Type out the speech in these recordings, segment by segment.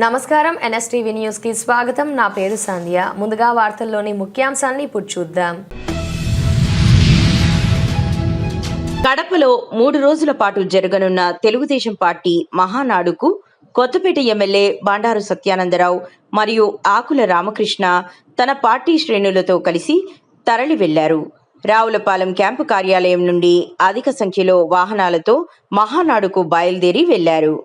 నమస్కారం NSTV news కి స్వాగతం. నా పేరు సంధ్య. ముందుగా వార్తల్లోని ముఖ్యాంశాలను ఇప్పుడు చూద్దాం. కడపలో 3 రోజుల పాటు జరగనున్న తెలుగుదేశం పార్టీ మహానాడుకు కొత్తపేట ఎమ్మెల్యే బండారు సత్యానందరావు మరియు ఆకుల రామకృష్ణ తన పార్టీ శ్రేణులతో కలిసి తరలి వెళ్లారు. రావులపాలెం క్యాంపు కార్యాలయం నుండి అధిక సంఖ్యలో వాహనాలతో మహానాడుకు బయలుదేరి వెళ్లారు.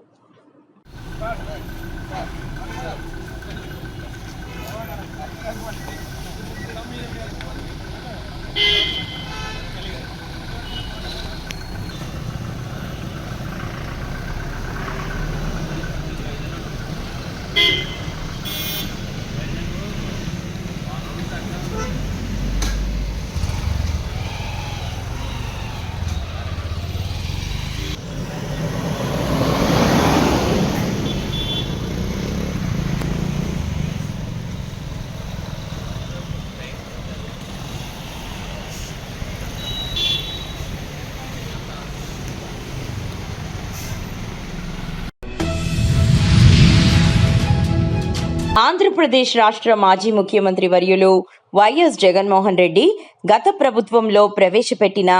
ఆంధ్రప్రదేశ్ రాష్ట్ర మాజీ ముఖ్యమంత్రి వర్యులు వైఎస్ జగన్మోహన్ రెడ్డి గత ప్రభుత్వంలో ప్రవేశపెట్టిన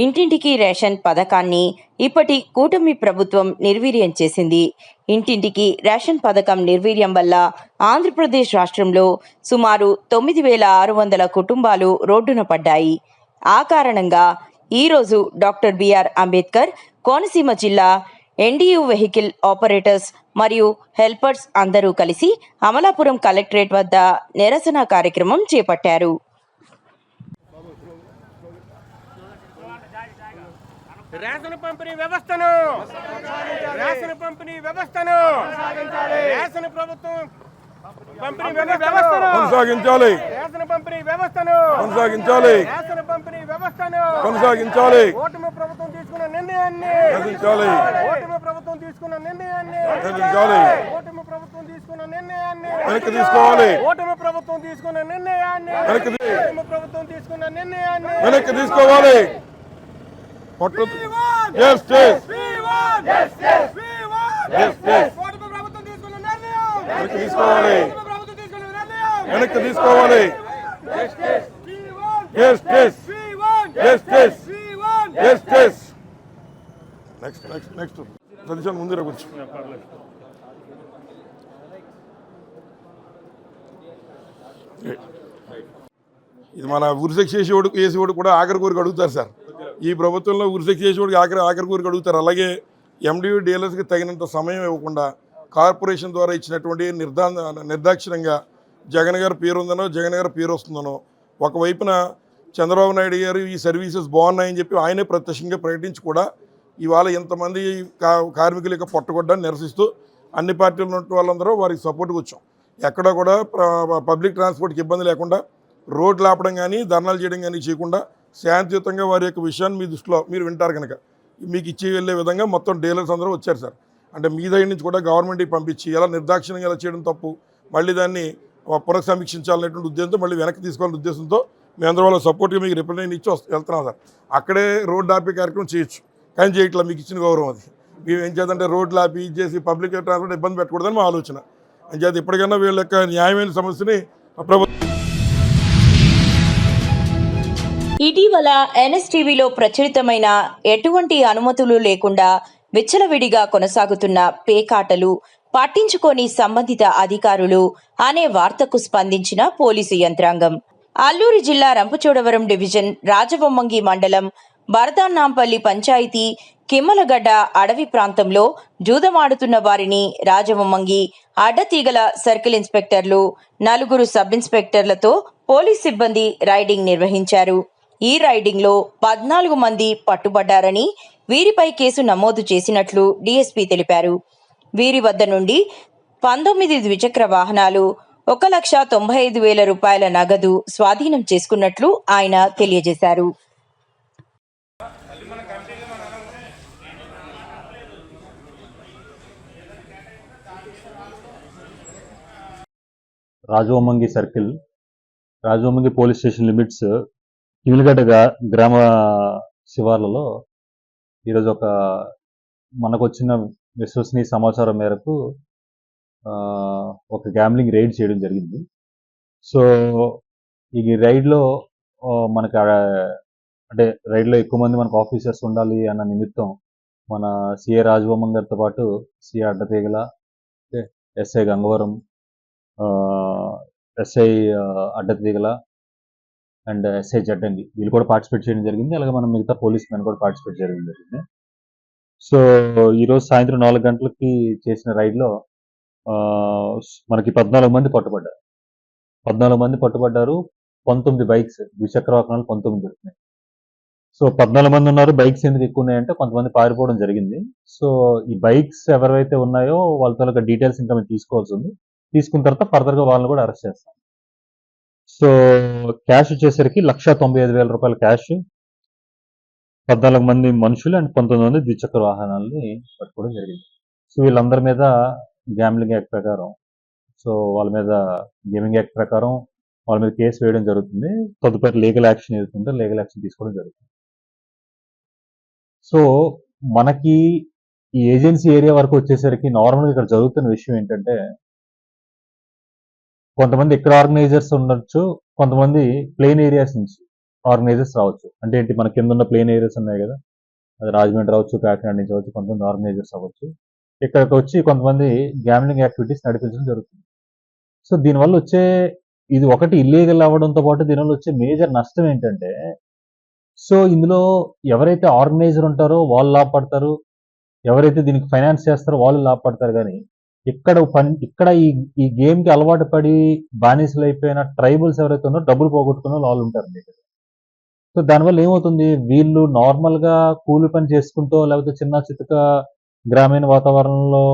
ఇంటింటికి రేషన్ పథకాన్ని ఇప్పటి కూటమి ప్రభుత్వం నిర్వీర్యం చేసింది. ఇంటింటికి రేషన్ పథకం నిర్వీర్యం వల్ల ఆంధ్రప్రదేశ్ రాష్ట్రంలో సుమారు 9,600 కుటుంబాలు రోడ్డున పడ్డాయి. ఆ కారణంగా ఈరోజు డాక్టర్ బిఆర్ అంబేద్కర్ కోనసీమ జిల్లా ఎన్డీయూ వెహికల్ ఆపరేటర్స్ మరియు హెల్పర్స్ అందరూ కలిసి అమలాపురం కలెక్టరేట్ వద్ద నిరసన కార్యక్రమం చేపట్టారు. రేషన్ పంపిణీ వ్యవస్థను రేషన్ ప్రభుత్వం పంపిణీ వ్యవస్థను కొనసాగించాలి. రేషన్ పంపిణీ వ్యవస్థను కొనసాగించాలి. రేషన్ పంపిణీ వ్యవస్థను కొనసాగించాలి. ఓటమి ప్రభుత్వం తీసుకున్న నిర్ణయాన్ని రక్షించాలి. ఓటమి ప్రభుత్వం తీసుకున్న నిర్ణయాన్ని రక్షించాలి. ఓటమి ప్రభుత్వం తీసుకున్న నిర్ణయాన్ని వెనక్కి తీసుకోవాలి. ఓటమి ప్రభుత్వం తీసుకున్న నిర్ణయాన్ని ఓటమి ప్రభుత్వం తీసుకున్న నిర్ణయాన్ని వెనక్కి తీసుకోవాలి. పట్టు జస్టిస్ వెనక్కి తీసుకోవాలి. వెనక్కి తీసుకోవాలి. Justice justice justice next next next Satish ముందు కొంచెం ఇది మన ఉరిశిక్ష వేసేవాడు కూడా ఆఖరి కోరిక అడుగుతారు సార్. ఈ ప్రభుత్వంలో ఉరిశిక్ష చేసేవాడికి ఆఖరి కోరిక అడుగుతారు. అలాగే ఎండియూ డీలర్స్కి తగినంత సమయం ఇవ్వకుండా కార్పొరేషన్ ద్వారా ఇచ్చినటువంటి నిర్దాక్షిణ్యంగా జగన్ గారి పేరు ఉందనో జగన్ గారి పేరు వస్తుందనో, ఒకవైపున చంద్రబాబు నాయుడు గారు ఈ సర్వీసెస్ బాగున్నాయని చెప్పి ఆయనే ప్రత్యక్షంగా ప్రకటించి కూడా ఇవాళ ఇంతమంది కార్మికుల యొక్క పొట్టగొడ్డాన్ని నిరసిస్తూ అన్ని పార్టీలు ఉన్న వాళ్ళందరూ వారికి సపోర్ట్గా వచ్చాం. ఎక్కడ కూడా పబ్లిక్ ట్రాన్స్పోర్ట్కి ఇబ్బంది లేకుండా రోడ్లు ఆపడం కానీ ధర్నాలు చేయడం కానీ చేయకుండా శాంతియుతంగా వారి యొక్క విషయాన్ని మీ దృష్టిలో మీరు వింటారు కనుక మీకు ఇచ్చి వెళ్ళే విధంగా మొత్తం డీలర్స్ అందరూ వచ్చారు సార్. అంటే మీ దగ్గర నుంచి కూడా గవర్నమెంట్కి పంపించి ఎలా నిర్దాక్షిణ్యంగా ఎలా చేయడం తప్పు, మళ్ళీ దాన్ని పునఃసమీక్షించాలనేటువంటి ఉద్దేశంతో మళ్ళీ వెనక్కి తీసుకోవాలనే ఉద్దేశంతో మీ అందరూ వాళ్ళ సపోర్ట్గా మీకు రిప్రజెంట్ ఇచ్చి వెళ్తున్నాం సార్. అక్కడే రోడ్డు ఆపే కార్యక్రమం చేయొచ్చు, కానీ చేయట్లా. మీకు ఇచ్చిన గౌరవం అది. మేము ఏం చేద్దంటే రోడ్లు ఆపి చేసి పబ్లిక్ ట్రాన్స్పోర్ట్ ఇబ్బంది పెట్టకూడదని మా ఆలోచన. అని చేత ఇప్పటికైనా వీళ్ళ యొక్క న్యాయమైన సమస్యని ప్రభుత్వం. ఇటీవల ఎన్ఎస్టీవీలో ప్రచురితమైన ఎటువంటి అనుమతులు లేకుండా విచ్చలవిడిగా కొనసాగుతున్న పేకాటలు పట్టించుకోని సంబంధిత అధికారులు అనే వార్తకు స్పందించిన పోలీసు యంత్రాంగం. అల్లూరి జిల్లా రంపచోడవరం డివిజన్ రాజవొమ్మంగి మండలం బరదాన్నాంపల్లి పంచాయతీ కిమ్మలగడ్డ అడవి ప్రాంతంలో జూదమాడుతున్న వారిని రాజవొమ్మంగి అడ్డతీగల సర్కిల్ ఇన్స్పెక్టర్లు 4 సబ్ ఇన్స్పెక్టర్లతో పోలీస్ సిబ్బంది రైడింగ్ నిర్వహించారు. ఈ రైడింగ్ లో 14 మంది పట్టుబడ్డారని, వీరిపై కేసు నమోదు చేసినట్లు డీఎస్పీ తెలిపారు. వీరి వద్ద నుండి 19 ద్విచక్ర వాహనాలు, 1,95,000 రూపాయల నగదు స్వాధీనం చేసుకున్నట్లు ఆయన తెలియజేశారు. Rajavommangi circle, Rajavommangi police station limits Kimiligadda గ్రామ శివార్లలో ఈరోజు మనకు వచ్చిన విశ్వసనీయ సమాచారం మేరకు ఒక గ్యామ్లింగ్ రైడ్ చేయడం జరిగింది. సో ఈ రైడ్లో మనకి అంటే రైడ్లో ఎక్కువ మంది మనకు ఆఫీసర్స్ ఉండాలి అన్న నిమిత్తం మన సిఏ రాజభవన్ గారితో పాటు CA Addateegala, SI Gangavaram, SI Addateegala and SI Jaddangi వీళ్ళు కూడా పార్టిసిపేట్ చేయడం జరిగింది. అలాగే మనం మిగతా పోలీస్ మెన్ కూడా పార్టిసిపేట్ చేయడం జరిగింది. సో ఈరోజు సాయంత్రం 4 గంటలకి చేసిన రైడ్లో మనకి 14 మంది పట్టుబడ్డారు. 14 మంది పట్టుబడ్డారు. 19 బైక్స్, ద్విచక్ర వాహనాలు 19 దొరికినాయి. సో 14 మంది ఉన్నారు. బైక్స్ ఎందుకు ఎక్కువ ఉన్నాయంటే కొంతమంది పారిపోవడం జరిగింది. సో ఈ బైక్స్ ఎవరైతే ఉన్నాయో వాళ్ళ తాలూకా డీటెయిల్స్ ఇంకా మేము తీసుకోవాల్సి ఉంది. తీసుకున్న తర్వాత ఫర్దర్గా వాళ్ళని కూడా అరెస్ట్ చేస్తాం. సో క్యాష్ వచ్చేసరికి 1,95,000 రూపాయల క్యాష్, 14 మంది మనుషులు అండ్ 19 మంది ద్విచక్ర వాహనాలని పట్టుకోవడం జరిగింది. సో వీళ్ళందరి మీద గ్యామ్లింగ్ యాక్ట్ ప్రకారం, సో వాళ్ళ మీద గేమింగ్ యాక్ట్ ప్రకారం వాళ్ళ మీద కేసు వేయడం జరుగుతుంది. తదుపరి లీగల్ యాక్షన్ ఏదైతుందో లీగల్ యాక్షన్ తీసుకోవడం జరుగుతుంది. సో మనకి ఈ ఏజెన్సీ ఏరియా వరకు వచ్చేసరికి నార్మల్గా ఇక్కడ జరుగుతున్న విషయం ఏంటంటే కొంతమంది ఇక్కడ ఆర్గనైజర్స్ ఉండొచ్చు, కొంతమంది ప్లేన్ ఏరియాస్ నుంచి ఆర్గనైజర్స్ రావచ్చు. అంటే ఏంటి, మన కింద ఉన్న ప్లేన్ ఏరియాస్ ఉన్నాయి కదా, అది రాజమండ్రి రావచ్చు, కాకినాడ నుంచి రావచ్చు, కొంతమంది ఆర్గనైజర్స్ అవ్వచ్చు. ఇక్కడికి వచ్చి కొంతమంది గ్యామ్లింగ్ యాక్టివిటీస్ నడిపించడం జరుగుతుంది. సో దీనివల్ల వచ్చే ఇది ఒకటి ఇల్లీగల్ అవ్వడంతో పాటు దీనివల్ల వచ్చే మేజర్ నష్టం ఏంటంటే, సో ఇందులో ఎవరైతే ఆర్గనైజర్ ఉంటారో వాళ్ళు లాభపడతారు, ఎవరైతే దీనికి ఫైనాన్స్ చేస్తారో వాళ్ళు లాభపడతారు. కానీ ఇక్కడ ఈ గేమ్కి అలవాటు పడి బానిసలు అయిపోయిన ట్రైబల్స్ ఎవరైతే ఉన్నారో డబ్బులు పోగొట్టుకున్న వాళ్ళు ఉంటారు. సో దానివల్ల ఏమవుతుంది, వీళ్ళు నార్మల్గా కూలి పని చేసుకుంటూ లేకపోతే చిన్న చితక గ్రామీణ వాతావరణంలో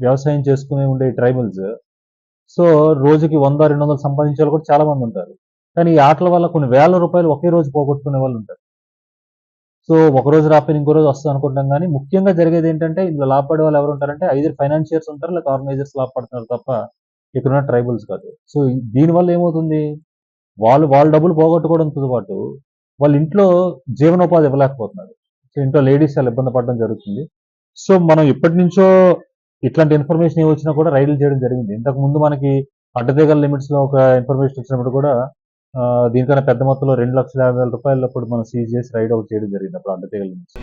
వ్యవసాయం చేసుకుని ఉండే ట్రైబల్స్ సో రోజుకి 100-200 సంపాదించే వాళ్ళు కూడా చాలా మంది ఉంటారు. కానీ ఈ ఆటల వల్ల కొన్ని వేల రూపాయలు ఒకే రోజు పోగొట్టుకునే వాళ్ళు ఉంటారు. సో ఒక రోజు రాకపోయినా ఇంకో రోజు వస్తుంది అనుకుంటాం. కానీ ముఖ్యంగా జరిగేది ఏంటంటే ఇందులో లాభపడే వాళ్ళు ఎవరు ఉంటారంటే ఐదర్ ఫైనాన్షియర్స్ ఉంటారు, లేకపోతే ఆర్గనైజర్స్ లాభపడుతున్నారు తప్ప ఇక్కడున్న ట్రైబల్స్ కాదు. సో దీనివల్ల ఏమవుతుంది, వాళ్ళు డబ్బులు పోగొట్టుకోవడంతో పాటు వాళ్ళ ఇంట్లో జీవనోపాధి ఇవ్వలేకపోతున్నారు. సో ఇంట్లో లేడీస్ చాలా ఇబ్బంది పడడం జరుగుతుంది. సో మనం ఇప్పటి నుంచో ఇట్లాంటి ఇన్ఫర్మేషన్ వచ్చినా కూడా రైడ్లు చేయడం జరిగింది. ఇంతకు ముందు మనకి అడ్డతీగల లిమిట్స్ లో ఒక ఇన్ఫర్మేషన్ వచ్చినప్పుడు కూడా దీనికన్నా పెద్ద మొత్తంలో 2,50,000 రూపాయలు అప్పుడు మనం సీజ్ చేసి రైడ్ అవుట్ చేయడం జరిగింది అప్పుడు అడ్డతీగల లిమిట్స్.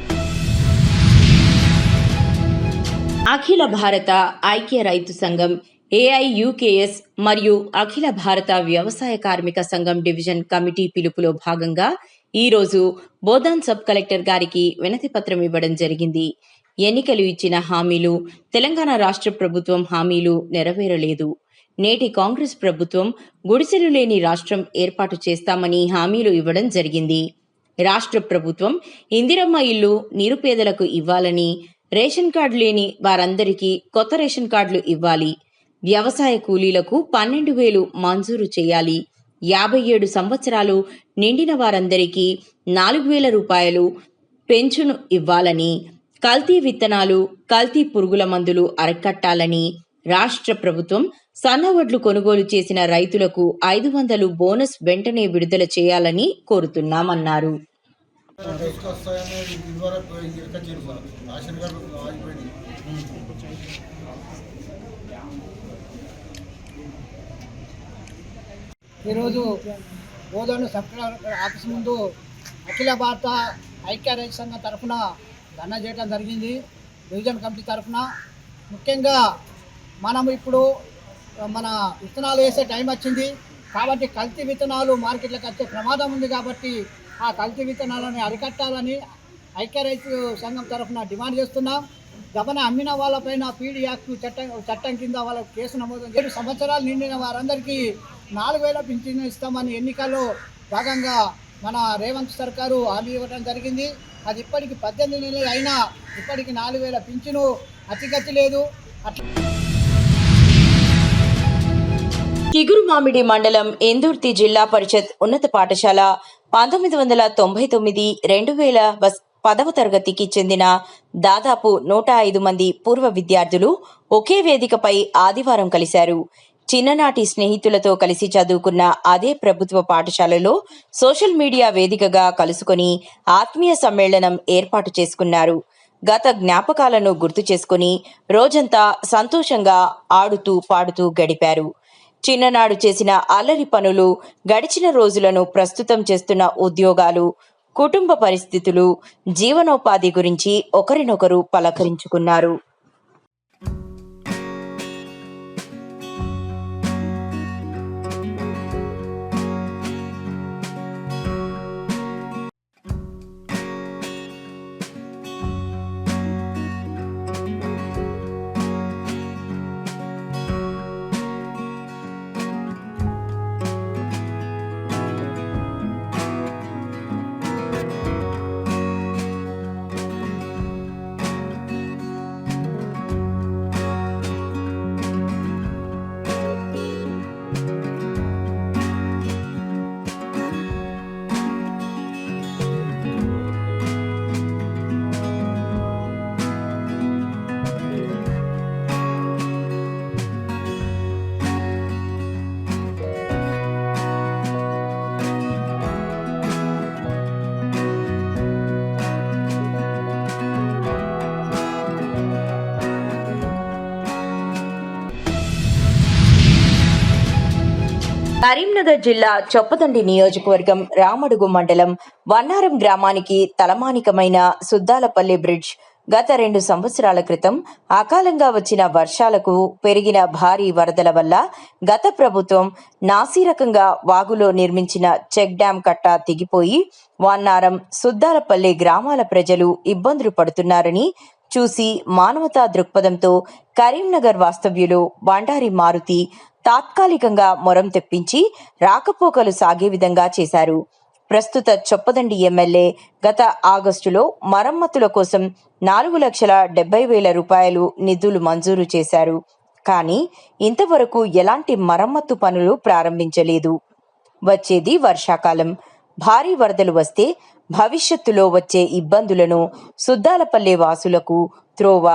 అఖిల భారత ఐక్య రైతు సంఘం AIUKS మరియు అఖిల భారత వ్యవసాయ కార్మిక సంఘం డివిజన్ కమిటీ పిలుపులో భాగంగా ఈరోజు బోధన్ సబ్ కలెక్టర్ గారికి వినతి పత్రం ఇవ్వడం జరిగింది. ఎన్నికలు ఇచ్చిన హామీలు, తెలంగాణ రాష్ట్ర ప్రభుత్వం హామీలు నెరవేరలేదు. నేటి కాంగ్రెస్ ప్రభుత్వం గుడిసెలు లేని రాష్ట్రం ఏర్పాటు చేస్తామని హామీలు ఇవ్వడం జరిగింది. రాష్ట్ర ప్రభుత్వం ఇందిరమ్మ ఇల్లు నిరుపేదలకు ఇవ్వాలని, రేషన్ కార్డు లేని వారందరికీ కొత్త రేషన్ కార్డులు ఇవ్వాలి, వ్యవసాయ కూలీలకు 12,000 మంజూరు చేయాలి, 57 సంవత్సరాలు నిండిన వారందరికీ 4,000 రూపాయలు పెన్షన్ ఇవ్వాలని, కల్తీ విత్తనాలు, కల్తీ పురుగుల మందులు అరికట్టాలని, రాష్ట్ర ప్రభుత్వం సన్నవడ్లు కొనుగోలు చేసిన రైతులకు 500 బోనస్ వెంటనే విడుదల చేయాలని కోరుతున్నామన్నారు. ఈరోజు బోధన సబ్ కలెక్టర్ ఆఫీస్ ముందు అఖిల భారత ఐక్య రైతు సంఘం తరఫున ధర్నా చేయడం జరిగింది. డివిజన్ కమిటీ తరఫున ముఖ్యంగా మనం ఇప్పుడు మన విత్తనాలు వేసే టైం వచ్చింది కాబట్టి కల్తీ విత్తనాలు మార్కెట్లకు వచ్చే ప్రమాదం ఉంది కాబట్టి ఆ కల్తీ విత్తనాలను అరికట్టాలని ఐక్య రైతు సంఘం తరఫున డిమాండ్ చేస్తున్నాం. గమన అమ్మిన వాళ్ళపైన పీడీ యాక్ట్ చట్టం కింద వాళ్ళకి కేసు నమోదు 7 సంవత్సరాలు నిండిన వారందరికీ 4,000 పింఛను ఇస్తామని ఎన్నికల్లో భాగంగా మన రేవంత్ సర్కారు హామీ ఇవ్వడం జరిగింది. అది ఇప్పటికి 18 నెలలు అయినా ఇప్పటికి 4,000 పింఛను అతిగతి లేదు. చిగురుమామిడి మండలం ఇందుర్తి జిల్లా పరిషత్ ఉన్నత పాఠశాల 1999-2000 10వ తరగతికి చెందిన దాదాపు 105 మంది పూర్వ విద్యార్థులు ఒకే వేదికపై ఆదివారం కలిశారు. చిన్ననాటి స్నేహితులతో కలిసి చదువుకున్న అదే ప్రభుత్వ పాఠశాలలో సోషల్ మీడియా వేదికగా కలుసుకొని ఆత్మీయ సమ్మేళనం ఏర్పాటు చేసుకున్నారు. గత జ్ఞాపకాలను గుర్తు చేసుకుని రోజంతా సంతోషంగా ఆడుతూ పాడుతూ గడిపారు. చిన్ననాడు చేసిన అల్లరి పనులు, గడిచిన రోజులను ప్రస్తుతం చేస్తున్న ఉద్యోగాలు, కుటుంబ పరిస్థితులు, జీవనోపాధి గురించి ఒకరినొకరు పలకరించుకున్నారు. కరీంనగర్ జిల్లా చొప్పదండి నియోజకవర్గం రామడుగు మండలం వన్నారం గ్రామానికి తలమానికమైన సుద్దాలపల్లి బ్రిడ్జ్ గత 2 సంవత్సరాల క్రితం అకాలంగా వచ్చిన వర్షాలకు పెరిగిన భారీ వరదల వల్ల గత ప్రభుత్వం నాసిరకంగా వాగులో నిర్మించిన చెక్ డ్యాం కట్ట తెగిపోయి వన్నారం, సుద్దాలపల్లి గ్రామాల ప్రజలు ఇబ్బందులు పడుతున్నారని చూసి మానవతా దృక్పథంతో కరీంనగర్ వాస్తవ్యులు బండారి మారుతి తాత్కాలికంగా మొరం తెప్పించి రాకపోకలు సాగే విధంగా చేశారు. ప్రస్తుత చొప్పదండి ఎమ్మెల్యే గత ఆగస్టులో మరమ్మతుల కోసం 4,70,000 రూపాయలు నిధులు మంజూరు చేశారు. కానీ ఇంతవరకు ఎలాంటి మరమ్మతు పనులు ప్రారంభించలేదు. వచ్చేది వర్షాకాలం. భారీ వరదలు వస్తే భవిష్యత్తులో వచ్చే ఇబ్బందులను సుద్దాలపల్లి వాసులకు త్రోవ,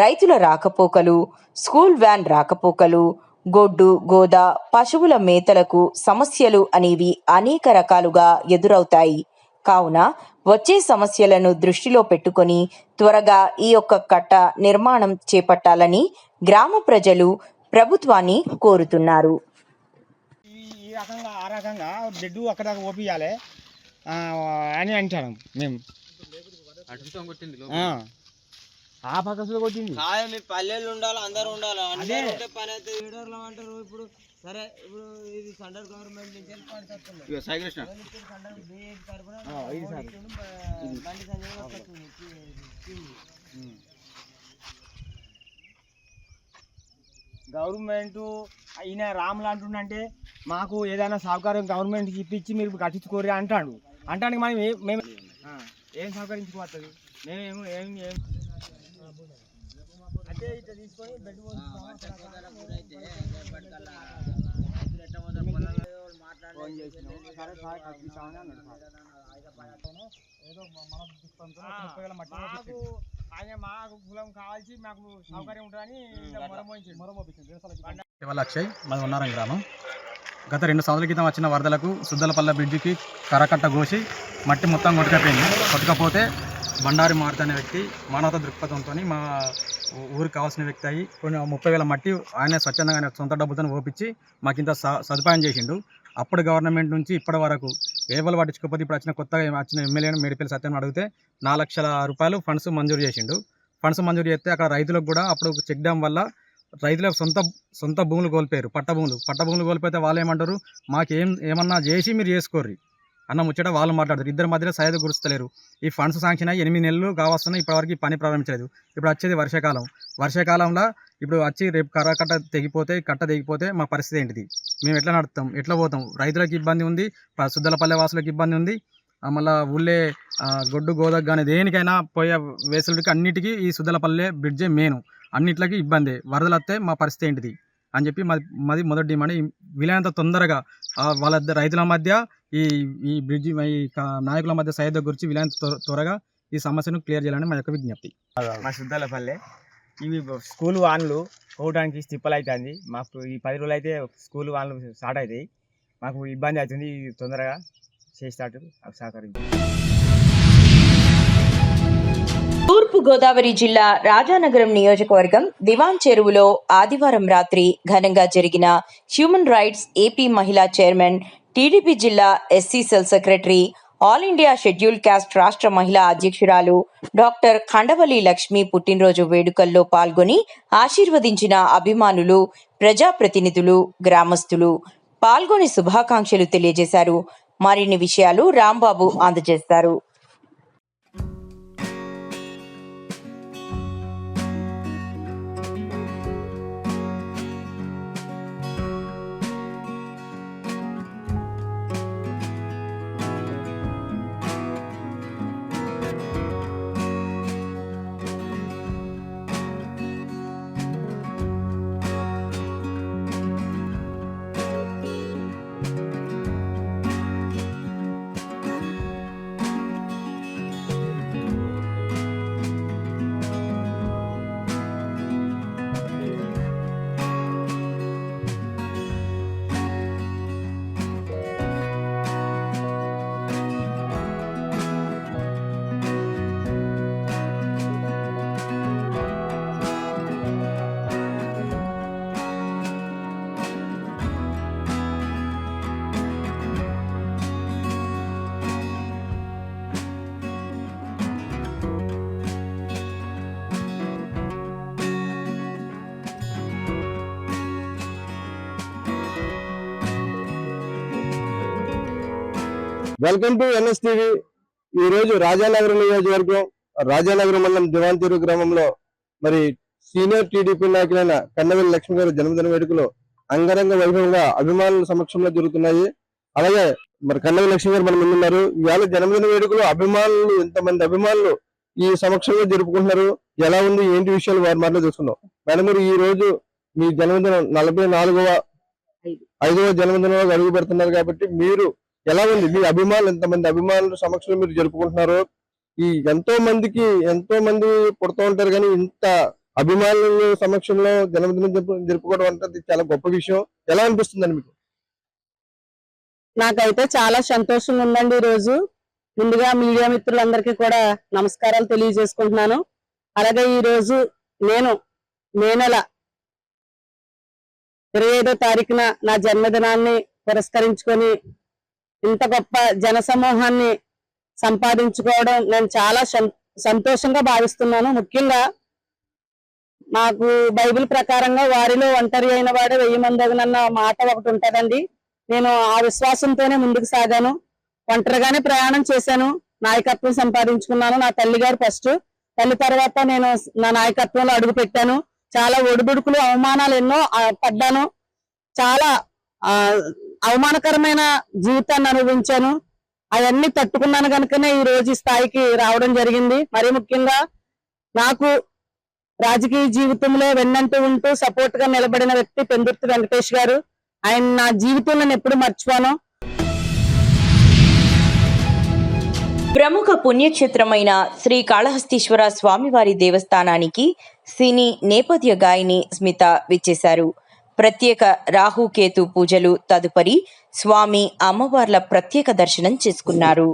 రైతుల రాకపోకలు, స్కూల్ వ్యాన్ రాకపోకలు, గొడ్డు, గోద, పశువుల మేతలకు సమస్యలు అనేవి అనేక రకాలుగా ఎదురవుతాయి. కావున వచ్చే సమస్యలను దృష్టిలో పెట్టుకొని త్వరగా ఈ యొక్క కట్ట నిర్మాణం చేపట్టాలని గ్రామ ప్రజలు ప్రభుత్వాన్ని కోరుతున్నారు. ఈ రకంగా ఆ రకంగా బెడ్ అక్కడ దాకా ఓపియాలి అని అంటాను మేము. ఆ పక్కసులో కొట్టింది మీ పల్లెలు ఉండాలి, అందరు ఉండాలి. అందరూ పని అయితే లీడర్లు అంటారు. ఇప్పుడు సరే, ఇప్పుడు ఇది సెంట్రల్ గవర్నమెంట్ నుంచి గవర్నమెంట్ ఈయన రాములు అంటుండంటే మాకు ఏదైనా సహకారం గవర్నమెంట్కి ఇప్పించి మీరు కట్టించుకోరు అంటాడు. అంటానికి మనం మేము ఏం సహకరించుకోవస్తుంది? మేమేమో ఏం అంటే ఇట్లా తీసుకొని బెడ్ ఆయన మాకు కులం కావాల్సి మాకు సౌకర్యం ఉంటుందని అక్షయ్, మాది ఉన్నారం గ్రామం. గత 2 సంవత్సరాల క్రితం వచ్చిన వరదలకు సుద్దలపల్లి బ్రిడ్జికి కరకట్ట కోసి మట్టి మొత్తం కొట్టుకపోయింది. కొట్టుకపోతే బండారి మారుతి అనే వ్యక్తి మానవతా దృక్పథంతో మా ఊరికి కావాల్సిన వ్యక్తి అయ్యి కొన్ని 30,000 మట్టి ఆయన స్వచ్ఛందంగా సొంత డబ్బుతో ఓపించి మాకు ఇంత సదుపాయం చేసిండు. అప్పుడు గవర్నమెంట్ నుంచి ఇప్పటి వరకు ఏవలు పట్టించుకోకపోతే ఇప్పుడు కొత్తగా వచ్చిన ఎమ్మెల్యేను మేడిపల్లి సత్యం అడిగితే 4 లక్షల రూపాయలు ఫండ్స్ మంజూరు చేసిండు. ఫండ్స్ మంజూరు చేస్తే అక్కడ రైతులకు కూడా అప్పుడు చెక్ డ్యామ్ వల్ల రైతులకు సొంత భూములు కోల్పోయారు. పట్ట భూములు కోల్పోతే వాళ్ళు ఏమంటారు, మాకు ఏమన్నా చేసి మీరు చేసుకోర్రి అన్న ముచ్చట వాళ్ళు మాట్లాడతారు. ఇద్దరి మధ్యలో సైదు గురుస్తలేరు. ఈ ఫండ్స్ శాంక్షన్ అయ్యి 8 నెలలు కావస్తున్నాయి, ఇప్పటివరకు పని ప్రారంభించలేదు. ఇప్పుడు వచ్చేది వర్షాకాలంలో ఇప్పుడు వచ్చి రేపు కట్ట తెగిపోతే మా పరిస్థితి ఏంటిది? మేము ఎట్లా నడుపుతాం, ఎట్లా పోతాం? రైతులకు ఇబ్బంది ఉంది, సుద్దలపల్లె వాసులకు ఇబ్బంది ఉంది. మళ్ళీ ఊళ్ళే గొడ్డు గోదకు కానీ దేనికైనా పోయే వేసులకి అన్నిటికీ ఈ సుద్దలపల్లె బ్రిడ్జే మెయిన్. అన్నిట్లకి ఇబ్బంది. వరదలు వస్తే మా పరిస్థితి ఏంటిది అని చెప్పి మాది మొదటి డిమాండ్. వీలైనంత తొందరగా వాళ్ళ రైతుల మధ్య ఈ బ్రిడ్జి నాయకుల మధ్య సహాయ గురించి వీలైనంత త్వరగా ఈ సమస్యను క్లియర్ చేయాలని మా యొక్క విజ్ఞప్తి. మా సుద్దలపల్లె ఇవి స్కూల్ వాన్లు పోవడానికి తిప్పలు అవుతుంది. మాకు ఈ 10 రోజులు అయితే స్కూల్ వాన్లు స్టార్ట్ అవుతాయి. మాకు ఇబ్బంది అవుతుంది. తొందరగా చేస్తాడు సహకరించారు. తూర్పు గోదావరి జిల్లా రాజానగరం నియోజకవర్గం దివాన్ చెరువులో ఆదివారం రాత్రి ఘనంగా జరిగిన హ్యూమన్ రైట్స్ ఏపీ మహిళా చైర్మన్, టీడీపీ జిల్లా SC cell secretary, all India schedule caste రాష్ట్ర మహిళా అధ్యక్షురాలు డాక్టర్ ఖండవల్లి లక్ష్మి పుట్టినరోజు వేడుకల్లో పాల్గొని ఆశీర్వదించిన అభిమానులు, ప్రజాప్రతినిధులు, గ్రామస్తులు పాల్గొని శుభాకాంక్షలు తెలియజేశారు. మరిన్ని విషయాలు రాంబాబు అందజేస్తారు. Welcome to NSTV. ఈ రోజు రాజానగరం నియోజకవర్గం రాజానగరం మండలం దివాన్ చెరువు గ్రామంలో మరి సీనియర్ టీడీపీ నాయకులైన కన్నవెల్లి లక్ష్మి గారి జన్మదిన వేడుకలు అంగరంగ వైభవంగా అభిమానుల సమక్షంలో జరుగుతున్నాయి. అలాగే మరి కన్నవెల్లి లక్ష్మి గారు మన ముందున్నారు. ఇవాళ జన్మదిన వేడుకలు అభిమానులు, ఇంతమంది అభిమానులు ఈ సమక్షంలో జరుపుకుంటున్నారు. ఎలా ఉంది, ఏంటి విషయాలు వారి మాటలో తెలుసుకుందాం. మేడం గారు, ఈ రోజు మీ జన్మదినం 44వ జన్మదినంలో అడుగు పెడుతున్నారు కాబట్టి మీరు ఎలా ఉంది, మీ అభిమానులు ఎంతమంది అభిమానుల సమక్షంలో మీరు జరుపుకుంటున్నారు? ఈ ఎంతో మంది పుడుతూ ఉంటారు, కానీ ఇంత అభిమానుల సమక్షంలో జన్మదినం జరుపుకోవడం అంటే చాలా గొప్ప విషయం. ఎలా అనిపిస్తుందండి మీకు? నాకైతే చాలా సంతోషంగా ఉందండి. ఈ రోజు ముందుగా మీడియా మిత్రులందరికీ కూడా నమస్కారాలు తెలియజేసుకుంటున్నాను. అలాగే ఈ రోజు నేను మే నెల 25వ తారీఖున నా జన్మదినాన్ని పురస్కరించుకొని ఇంత గొప్ప జన సమూహాన్ని సంపాదించుకోవడం నేను చాలా సంతోషంగా భావిస్తున్నాను. ముఖ్యంగా నాకు బైబిల్ ప్రకారంగా వారిలో ఒంటరి అయిన వాడే 1000 మంది అన్న మాట ఒకటి ఉంటదండి. నేను ఆ విశ్వాసంతోనే ముందుకు సాగాను. ఒంటరిగానే ప్రయాణం చేశాను, నాయకత్వం సంపాదించుకున్నాను. నా తల్లిగారు ఫస్ట్, తల్లి తర్వాత నేను నా నాయకత్వంలో అడుగు పెట్టాను. చాలా ఒడిదుడుకులు, అవమానాలు ఎన్నో పడ్డాను. చాలా అవమానకరమైన జీవితాన్ని అనుభవించాను. అవన్నీ తట్టుకున్నాను కనుకనే ఈ రోజు ఈ స్థాయికి రావడం జరిగింది. మరీ ముఖ్యంగా నాకు రాజకీయ జీవితంలో వెన్నంటూ ఉంటూ సపోర్ట్ గా నిలబడిన వ్యక్తి పెందుర్తి వెంకటేష్ గారు. ఆయన నా జీవితంలో నేను ఎప్పుడు మర్చిపోను. ప్రముఖ పుణ్యక్షేత్రమైన శ్రీ కాళహస్తీశ్వర స్వామివారి దేవస్థానానికి సినీ నేపథ్య గాయని స్మిత విచ్చేశారు. ప్రత్యేక రాహుకేతు పూజలు తదుపరి స్వామి అమ్మవార్ల ప్రత్యేక దర్శనం చేసుకున్నారు.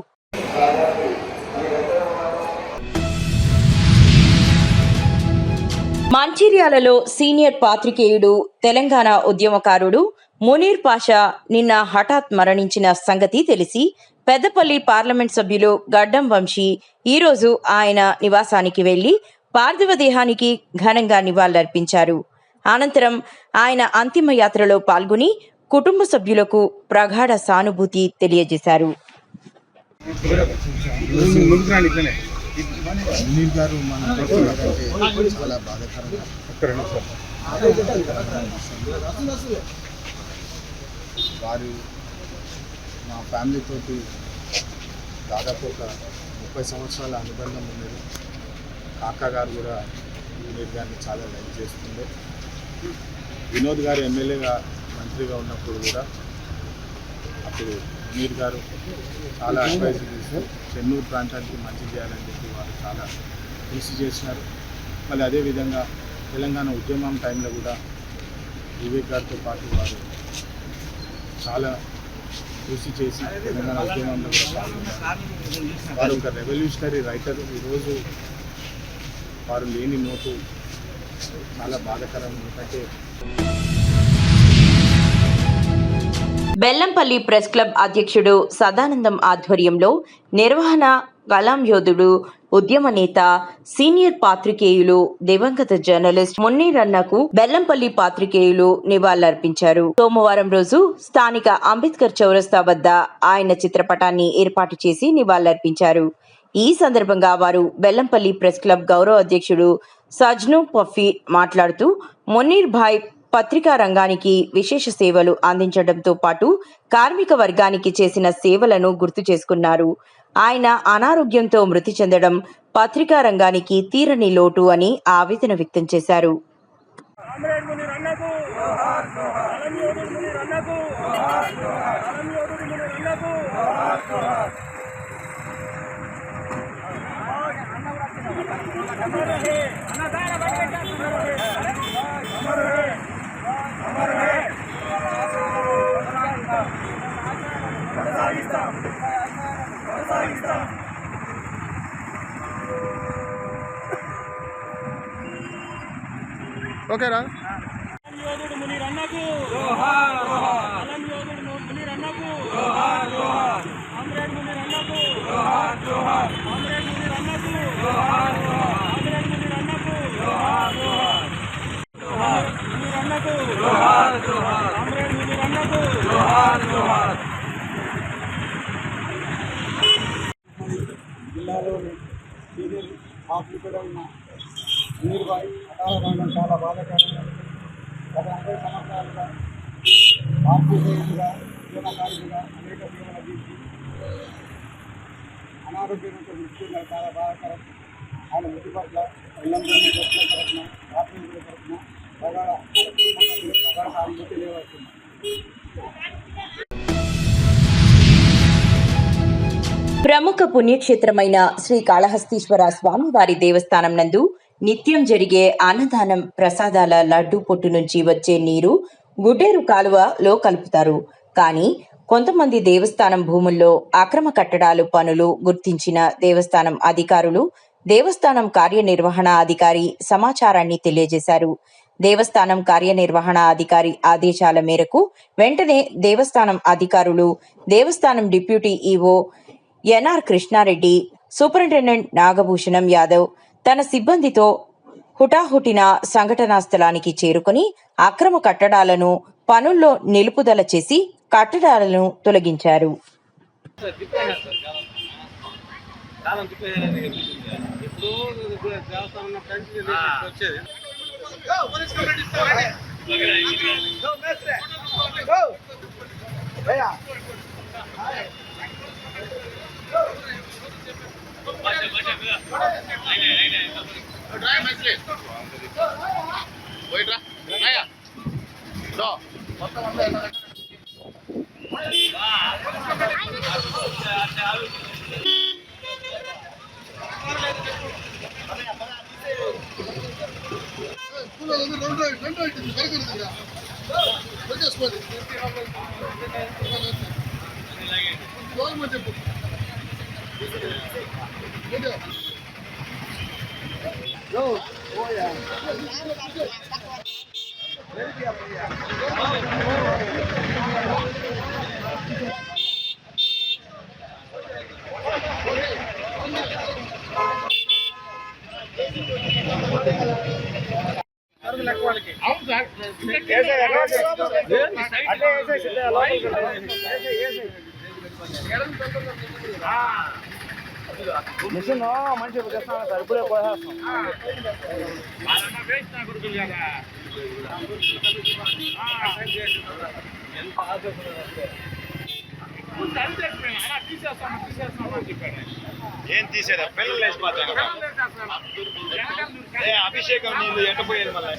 మంచిర్యాలలో సీనియర్ పాత్రికేయుడు, తెలంగాణ ఉద్యమకారుడు మునీర్ పాషా నిన్న హఠాత్ మరణించిన సంగతి తెలిసి పెద్దపల్లి పార్లమెంట్ సభ్యులు గడ్డం వంశీ ఈరోజు ఆయన నివాసానికి వెళ్లి పార్థివ దేహానికి ఘనంగా నివాళులర్పించారు. అనంతరం ఆయన అంతిమ యాత్రలో పాల్గొని కుటుంబ సభ్యులకు ప్రగాఢ సానుభూతి తెలియజేశారు. వారు మా ఫ్యామిలీ తోటి దాదాపు ఒక 30 సంవత్సరాల అనుబంధం ఉన్నది. కాకా గారు కూడా మునీర్ గారిని చాలా లైక్ చేస్తుండే. వినోద్ గారు ఎమ్మెల్యేగా మంత్రిగా ఉన్నప్పుడు కూడా అప్పుడు మునీర్ గారు చాలా అడ్వైజ్ చేస్తూ చెన్నూరు ప్రాంతానికి మంచి చేయాలని చెప్పి వారు చాలా కృషి చేసినారు. మళ్ళీ అదేవిధంగా తెలంగాణ ఉద్యమం టైంలో కూడా వివేక్ గారితో పాటు వారు చాలా కృషి చేసి తెలంగాణ ఉద్యమంలో కూడా పాల్గొన్నారు. వారు ఒక రెవల్యూషనరీ రైటర్. ఈరోజు వారు లేని నోటు చాలా బాధాకరం. ఎందుకంటే బెల్లంపల్లి ప్రెస్ క్లబ్ అధ్యక్షుడు సదానందం ఆధ్వర్యంలో నిర్వహణ కలాం యోధుడు, ఉద్యమ నేత, సీనియర్ పాత్రికేయులు, దివంగత జర్నలిస్ట్ మున్నీరన్నకు బెల్లంపల్లి పాత్రికేయులు నివాళులర్పించారు. సోమవారం రోజు స్థానిక అంబేద్కర్ చౌరస్తా వద్ద ఆయన చిత్రపటాన్ని ఏర్పాటు చేసి నివాళులర్పించారు. ఈ సందర్భంగా వారు బెల్లంపల్లి ప్రెస్ క్లబ్ గౌరవ అధ్యక్షుడు సజ్ను పఫీ మాట్లాడుతూ మున్నీర్ భాయ్ పత్రికా రంగానికి విశేష సేవలు అందించడంతో పాటు కార్మిక వర్గానికి చేసిన సేవలను గుర్తు చేసుకున్నారు. ఆయన అనారోగ్యంతో మృతి చెందడం పత్రికా రంగానికి తీరని లోటు అని ఆవేదన వ్యక్తం చేశారు. ఓకేనా? జిల్లాలోని సీనియర్ ఆఫీసర్లు మున్నీర్ భాయ్ అకాల మరణం చాలా బాధాకరంగా గత 80 సంవత్సరాలుగా పార్టీగా ఉద్యమకారులుగా అనేక సేవలు అందించి అనారోగ్యంతో మృతి చెందడం చాలా బాధాకరం. ఆయన మృతి పట్ల ఎల్లంలోని వ్యక్తుల తరఫున పార్టీల తరఫున ప్రగాఢ సానుభూతి లేవస్తుంది. ప్రముఖ పుణ్యక్షేత్రమైన శ్రీ కాళహస్తీశ్వర స్వామివారి దేవస్థానం నందు నిత్యం జరిగే అన్నదానం ప్రసాదాల లడ్డూ పొట్టు నుంచి వచ్చే నీరు గుడ్డేరు కాలువలో కలుపుతారు. కానీ కొంతమంది దేవస్థానం భూముల్లో అక్రమ కట్టడాలు పనులు గుర్తించిన దేవస్థానం అధికారులు దేవస్థానం కార్యనిర్వహణ అధికారి సమాచారాన్ని తెలియజేశారు. దేవస్థానం కార్యనిర్వహణ అధికారి ఆదేశాల మేరకు వెంటనే దేవస్థానం అధికారులు దేవస్థానం deputy EO N R Krishna Reddy, superintendent Nagabhushanam Yadav తన సిబ్బందితో హుటాహుటిన సంఘటనా స్థలానికి చేరుకుని అక్రమ కట్టడాలను పనుల్లో నిలుపుదల చేసి కట్టడాలను తొలగించారు. మిషన్ మంచిగా చేస్తాను సార్, ఇప్పుడే పోసేస్తాం. ఏం తీసేదా పిల్లలు వేసిపోతాను అభిషేకం నీళ్ళు ఎండపోయేది మళ్ళీ